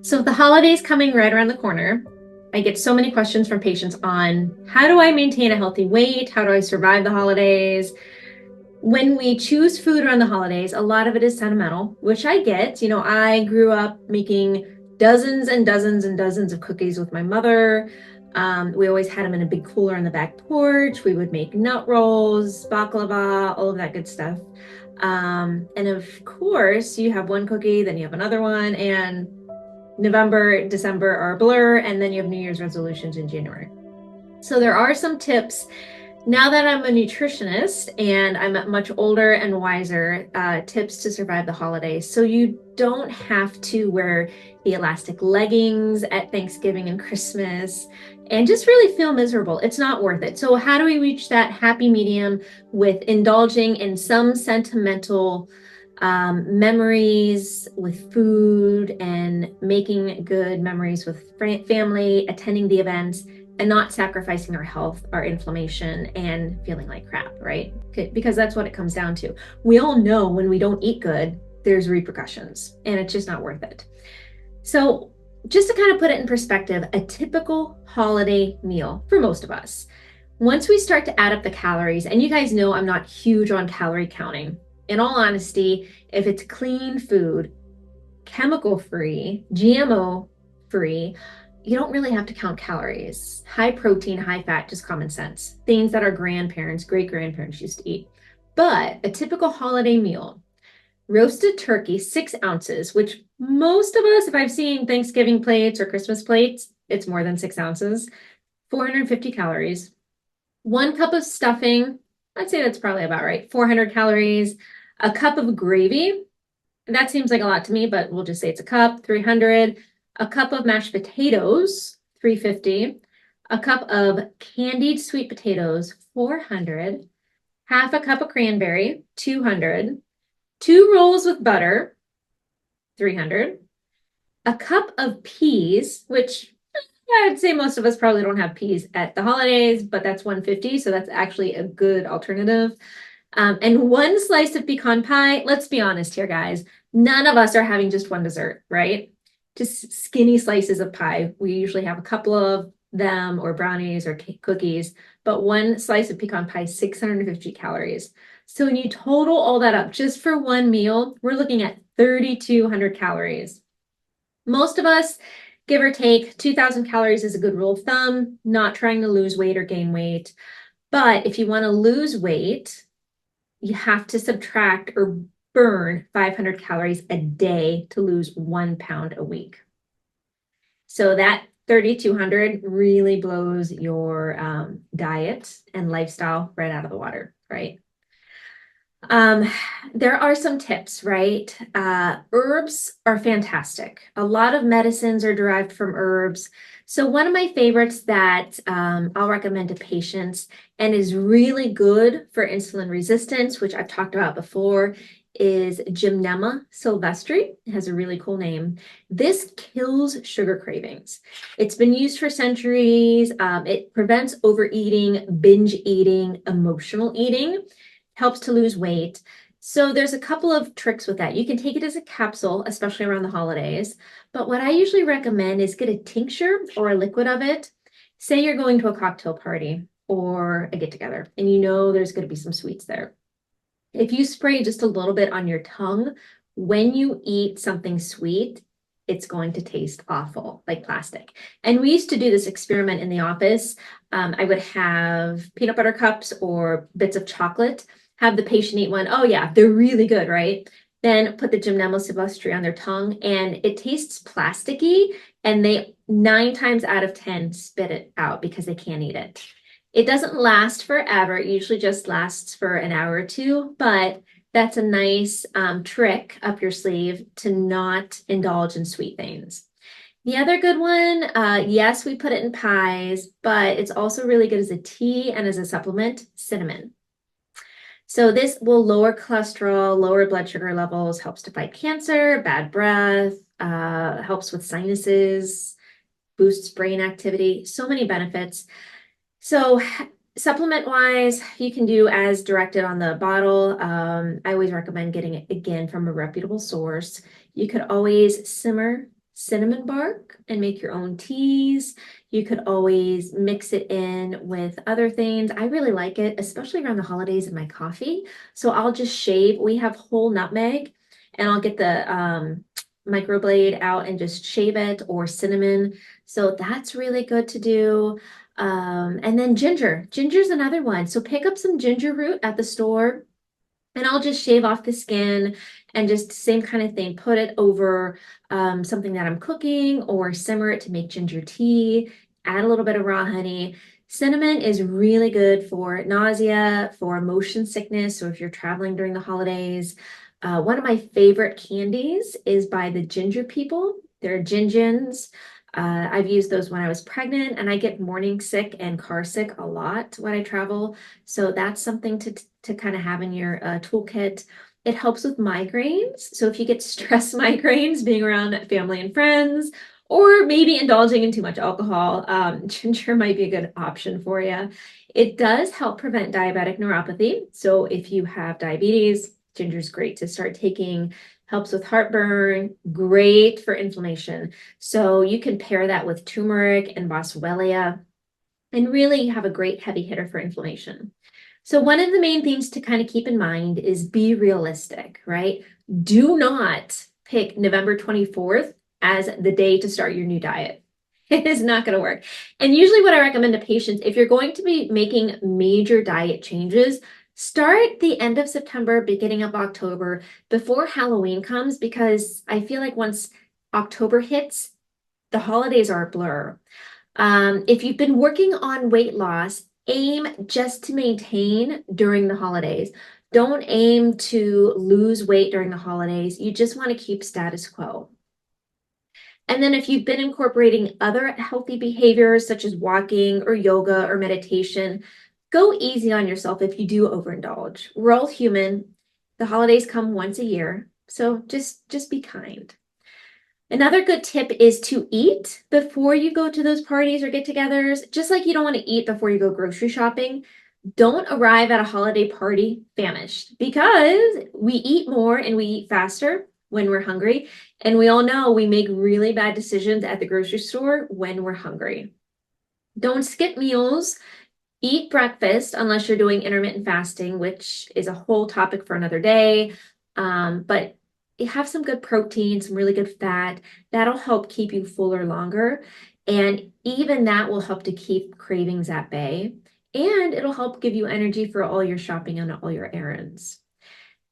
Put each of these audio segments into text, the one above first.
So the holidays coming right around the corner. I get so many questions from patients on how do I maintain a healthy weight? How do I survive the holidays? When we choose food around the holidays, a lot of it is sentimental, which I get. I grew up making dozens and dozens and dozens of cookies with my mother. We always had them in a big cooler on the back porch. We would make nut rolls, baklava, all of that good stuff. And of course, you have one cookie, then you have another one, and November, December are a blur, and then you have New Year's resolutions in January. So there are some tips now that I'm a nutritionist and I'm much older and wiser, tips to survive the holidays. So you don't have to wear the elastic leggings at Thanksgiving and Christmas and just really feel miserable. It's not worth it. So how do we reach that happy medium with indulging in some sentimental memories with food and making good memories with family, attending the events, and not sacrificing our health, our inflammation, and feeling like crap, right? Because that's what it comes down to. We all know when we don't eat good, there's repercussions, and it's just not worth it. So, just to kind of put it in perspective, a typical holiday meal for most of us, once we start to add up the calories, and you guys know I'm not huge on calorie counting. In all honesty, if it's clean food, chemical free, GMO free, you don't really have to count calories. High protein, high fat, just common sense. Things that our grandparents, great grandparents used to eat. But a typical holiday meal, roasted turkey, 6 ounces, which most of us, if I've seen Thanksgiving plates or Christmas plates, it's more than 6 ounces, 450 calories. 1 cup of stuffing, I'd say that's probably about right, 400 calories. A cup of gravy, that seems like a lot to me, but we'll just say it's a cup, 300. A cup of mashed potatoes, 350. A cup of candied sweet potatoes, 400. Half a cup of cranberry, 200. 2 rolls with butter, 300. A cup of peas, which I'd say most of us probably don't have peas at the holidays, but that's 150, so that's actually a good alternative. And 1 slice of pecan pie. Let's be honest here, guys. None of us are having just one dessert, right? Just skinny slices of pie. We usually have a couple of them or brownies or cookies, but 1 slice of pecan pie, 650 calories. So when you total all that up just for one meal, we're looking at 3,200 calories. Most of us, give or take, 2,000 calories is a good rule of thumb, not trying to lose weight or gain weight. But if you want to lose weight, you have to subtract or burn 500 calories a day to lose 1 pound a week. So that 3,200 really blows your diet and lifestyle right out of the water, right? There are some tips, right? Herbs are fantastic. A lot of medicines are derived from herbs. So one of my favorites that I'll recommend to patients and is really good for insulin resistance, which I've talked about before, is Gymnema Sylvestre. It has a really cool name. This kills sugar cravings. It's been used for centuries. It prevents overeating, binge eating, emotional eating, helps to lose weight. So there's a couple of tricks with that. You can take it as a capsule, especially around the holidays. But what I usually recommend is get a tincture or a liquid of it. Say you're going to a cocktail party or a get-together, and you know there's going to be some sweets there. If you spray just a little bit on your tongue, when you eat something sweet, it's going to taste awful, like plastic. And we used to do this experiment in the office. I would have peanut butter cups or bits of chocolate, have the patient eat one. Oh yeah, they're really good, right? Then put the Gymnema Sylvestre on their tongue and it tastes plasticky, and they 9 times out of 10 spit it out because they can't eat it. It doesn't last forever. It usually just lasts for an hour or two, but that's a nice trick up your sleeve to not indulge in sweet things. The other good one, yes, we put it in pies, but it's also really good as a tea and as a supplement, cinnamon. So this will lower cholesterol, lower blood sugar levels, helps to fight cancer, bad breath, helps with sinuses, boosts brain activity, so many benefits. So supplement wise, you can do as directed on the bottle. I always recommend getting it again from a reputable source. You could always simmer cinnamon bark and make your own teas. You could always mix it in with other things. I really like it, especially around the holidays in my coffee. So I'll just shave. We have whole nutmeg, and I'll get the microblade out and just shave it, or cinnamon. So that's really good to do. And then ginger. Ginger's another one. So pick up some ginger root at the store, and I'll just shave off the skin and just same kind of thing. Put it over something that I'm cooking, or simmer it to make ginger tea. Add a little bit of raw honey. Cinnamon is really good for nausea, for motion sickness. So if you're traveling during the holidays, one of my favorite candies is by the Ginger People. They're Gingins. I've used those when I was pregnant, and I get morning sick and car sick a lot when I travel. So that's something to kind of have in your toolkit. It helps with migraines. So if you get stress migraines being around family and friends, or maybe indulging in too much alcohol, ginger might be a good option for you. It does help prevent diabetic neuropathy. So if you have diabetes, ginger is great to start taking. Helps with heartburn, great for inflammation. So you can pair that with turmeric and boswellia, and really have a great heavy hitter for inflammation. So one of the main things to kind of keep in mind is be realistic, right? Do not pick November 24th as the day to start your new diet. It is not going to work. And usually what I recommend to patients, if you're going to be making major diet changes, start the end of September, beginning of October, before Halloween comes, because I feel like once October hits, the holidays are a blur. If you've been working on weight loss, aim just to maintain during the holidays. Don't aim to lose weight during the holidays. You just want to keep status quo. And then if you've been incorporating other healthy behaviors such as walking or yoga or meditation, go easy on yourself if you do overindulge. We're all human. The holidays come once a year, so just be kind. Another good tip is to eat before you go to those parties or get-togethers. Just like you don't want to eat before you go grocery shopping, don't arrive at a holiday party famished, because we eat more and we eat faster when we're hungry. And we all know we make really bad decisions at the grocery store when we're hungry. Don't skip meals. Eat breakfast unless you're doing intermittent fasting, which is a whole topic for another day. But have some good protein, some really good fat. That'll help keep you fuller longer. And even that will help to keep cravings at bay. And it'll help give you energy for all your shopping and all your errands.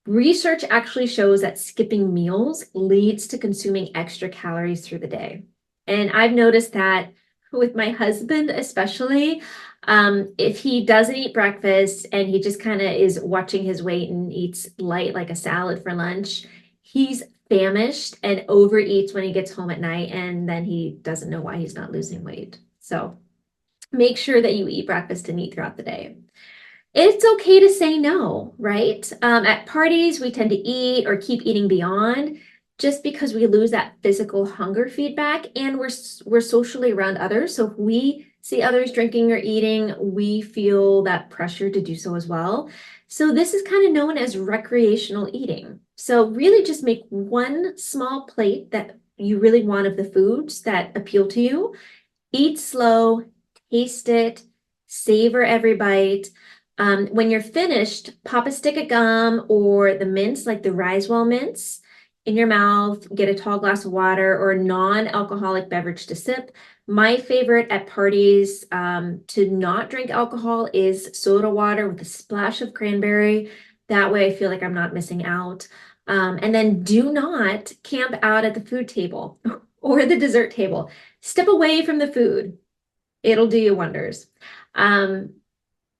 Research actually shows that skipping meals leads to consuming extra calories through the day. And I've noticed that with my husband, especially, if he doesn't eat breakfast and he just kind of is watching his weight and eats light like a salad for lunch, he's famished and overeats when he gets home at night, and then he doesn't know why he's not losing weight. So make sure that you eat breakfast and eat throughout the day. It's okay to say no, right? At parties, we tend to eat or keep eating beyond just because we lose that physical hunger feedback, and we're socially around others. So if we see others drinking or eating, we feel that pressure to do so as well. So this is kind of known as recreational eating. So really just make one small plate that you really want of the foods that appeal to you. Eat slow, taste it, savor every bite. When you're finished, pop a stick of gum or the mints, like the Risewell mints, in your mouth. Get a tall glass of water or a non-alcoholic beverage to sip. My favorite at parties to not drink alcohol is soda water with a splash of cranberry. That way I feel like I'm not missing out. And then do not camp out at the food table or the dessert table. Step away from the food. It'll do you wonders.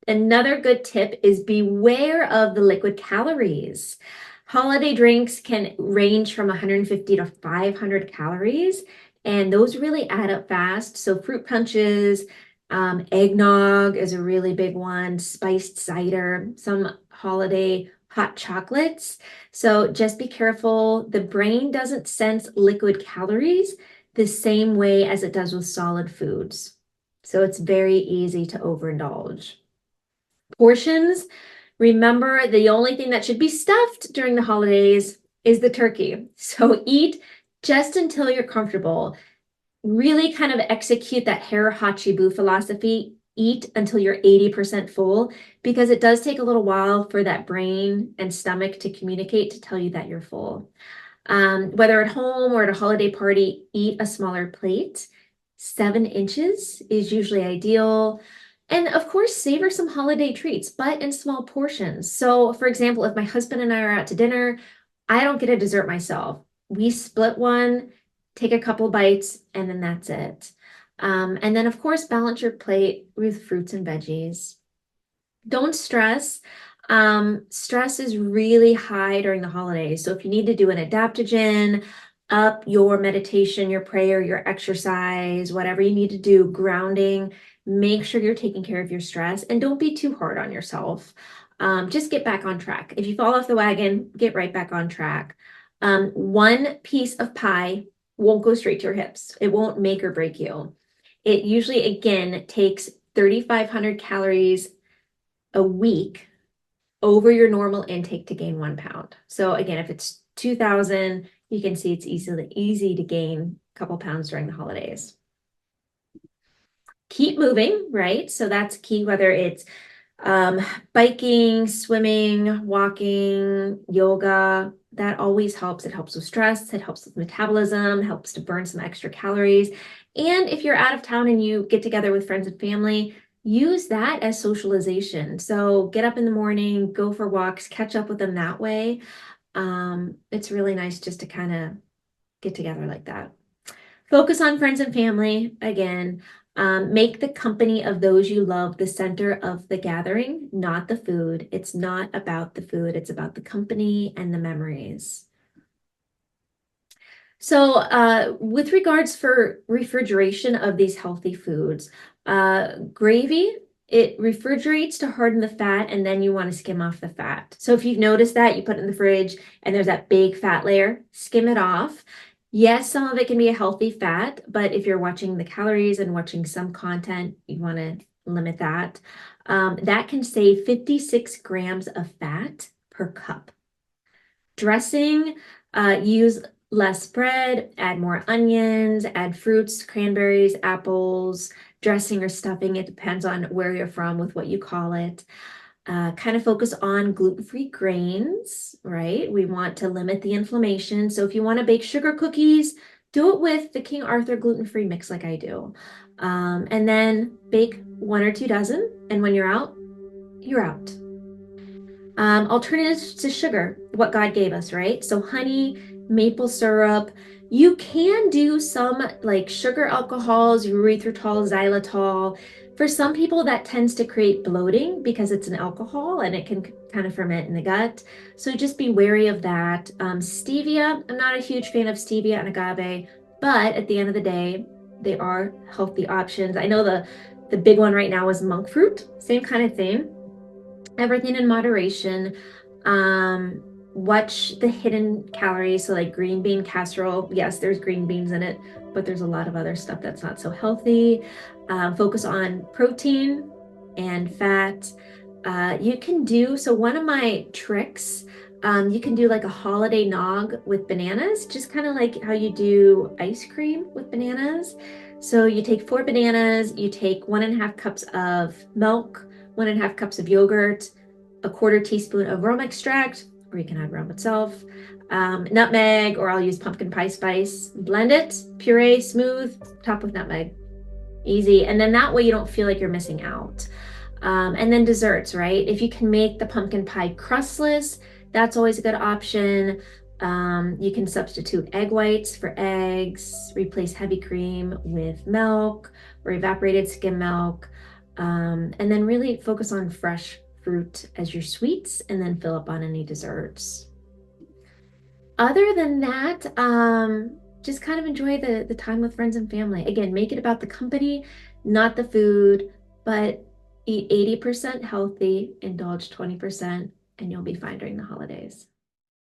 Another good tip is beware of the liquid calories. Holiday drinks can range from 150 to 500 calories, and those really add up fast. So fruit punches, eggnog is a really big one, spiced cider, some holiday hot chocolates. So just be careful. The brain doesn't sense liquid calories the same way as it does with solid foods. So it's very easy to overindulge. Portions, remember, the only thing that should be stuffed during the holidays is the turkey. So eat just until you're comfortable. Really kind of execute that Hara hachi philosophy. Eat until you're 80% full, because it does take a little while for that brain and stomach to communicate to tell you that you're full. Whether at home or at a holiday party, eat a smaller plate. 7 inches is usually ideal. And of course, savor some holiday treats, but in small portions. So, for example, if my husband and I are out to dinner, I don't get a dessert myself. We split one, take a couple bites, and then that's it. And then, of course, balance your plate with fruits and veggies. Don't stress. Stress is really high during the holidays. So if you need to do an adaptogen, up your meditation, your prayer, your exercise, whatever you need to do, grounding, make sure you're taking care of your stress and don't be too hard on yourself. Just get back on track. If you fall off the wagon, get right back on track. One piece of pie won't go straight to your hips. It won't make or break you. It usually, again, takes 3,500 calories a week over your normal intake to gain 1 pound. So again, if it's 2,000, you can see it's easy to gain a couple pounds during the holidays. Keep moving, right? So that's key, whether it's biking, swimming, walking, yoga, that always helps. It helps with stress, it helps with metabolism, helps to burn some extra calories. And if you're out of town and you get together with friends and family, use that as socialization. So get up in the morning, go for walks, catch up with them that way. It's really nice just to kind of get together like that. Focus on friends and family again. Make the company of those you love the center of the gathering, not the food. It's not about the food, it's about the company and the memories. So with regards for refrigeration of these healthy foods, gravy, it refrigerates to harden the fat, and then you want to skim off the fat. So if you've noticed that, you put it in the fridge and there's that big fat layer, skim it off. Yes, some of it can be a healthy fat, but if you're watching the calories and watching some content, you want to limit that. That can save 56 grams of fat per cup. Dressing, use less bread, add more onions, add fruits, cranberries, apples, dressing or stuffing. It depends on where you're from with what you call it. Kind of focus on gluten-free grains, right? We want to limit the inflammation. So if you want to bake sugar cookies, do it with the King Arthur gluten-free mix like I do. And then bake 1 or 2 dozen. And when you're out, you're out. Alternatives to sugar, what God gave us, right? So honey, maple syrup. You can do some like sugar alcohols, erythritol, xylitol. For some people, that tends to create bloating because it's an alcohol and it can kind of ferment in the gut. So just be wary of that. Stevia, I'm not a huge fan of stevia and agave, but at the end of the day, they are healthy options. I know the big one right now is monk fruit, same kind of thing. Everything in moderation. Watch the hidden calories. So like green bean casserole, yes, there's green beans in it, but there's a lot of other stuff that's not so healthy. Focus on protein and fat. You can do, so one of my tricks, you can do like a holiday nog with bananas, just kind of like how you do ice cream with bananas. So you take 4 bananas, you take 1.5 cups of milk, 1.5 cups of yogurt, a 1/4 teaspoon of rum extract, or you can add rum itself, nutmeg, or I'll use pumpkin pie spice. Blend it, puree, smooth, top with nutmeg. Easy. And then that way you don't feel like you're missing out. And then desserts, right? If you can make the pumpkin pie crustless, that's always a good option. You can substitute egg whites for eggs, replace heavy cream with milk or evaporated skim milk, and then really focus on fresh fruit as your sweets and then fill up on any desserts. Other than that, just kind of enjoy the time with friends and family. Again, make it about the company, not the food, but eat 80% healthy, indulge 20%, and you'll be fine during the holidays.